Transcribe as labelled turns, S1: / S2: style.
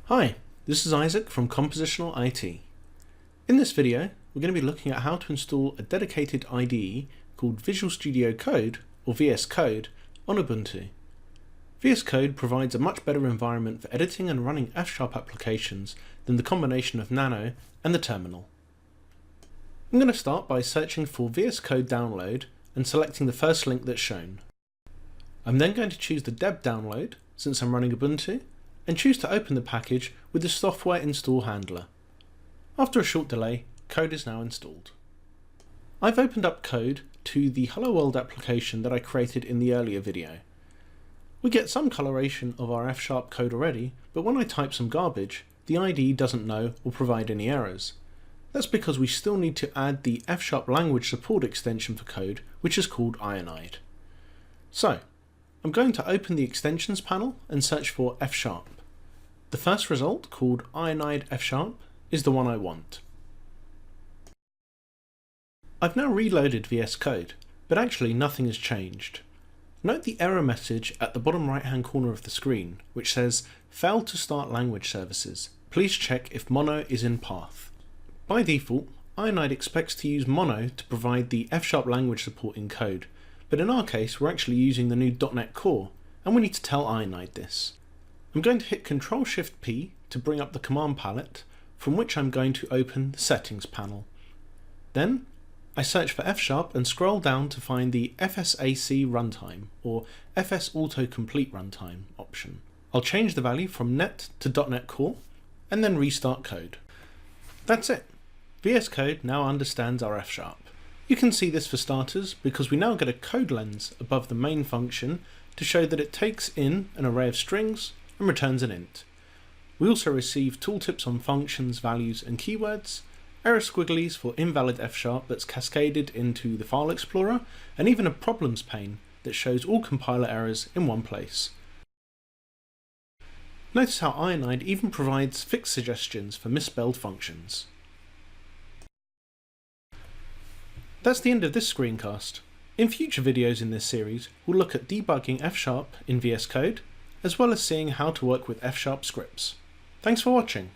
S1: Hi, this is Isaac from Compositional IT. In this video, we're going to be looking at how to install a dedicated IDE called Visual Studio Code, or VS Code, on Ubuntu. VS Code provides a much better environment for editing and running F# applications than the combination of Nano and the terminal. I'm going to start by searching for VS Code download and selecting the first link that's shown. I'm then going to choose the deb download, since I'm running Ubuntu, and choose to open the package with the software install handler. After a short delay, code is now installed. I've opened up code to the Hello World application that I created in the earlier video. We get some coloration of our F# code already, but when I type some garbage, the IDE doesn't know or provide any errors. That's because we still need to add the F# language support extension for code, which is called Ionide. So, I'm going to open the extensions panel and search for F#. The first result, called Ionide F#, is the one I want. I've now reloaded VS Code, but actually nothing has changed. Note the error message at the bottom right hand corner of the screen, which says, "Failed to start language services. Please check if mono is in path." By default, Ionide expects to use mono to provide the F# language support in code, but in our case we're actually using the new .NET Core, and we need to tell Ionide this. I'm going to hit Ctrl-Shift-P to bring up the command palette, from which I'm going to open the settings panel. Then, I search for F# and scroll down to find the FSAC runtime, or FS Autocomplete runtime option. I'll change the value from net to .NET Core, and then restart code. That's it. VS Code now understands our F#. You can see this for starters because we now get a code lens above the main function to show that it takes in an array of strings and returns an int. We also receive tooltips on functions, values and keywords, error squigglies for invalid F# that's cascaded into the file explorer, and even a problems pane that shows all compiler errors in one place. Notice how Ionide even provides fix suggestions for misspelled functions. That's the end of this screencast. In future videos in this series, we'll look at debugging F# in VS Code, as well as seeing how to work with F# scripts. Thanks for watching.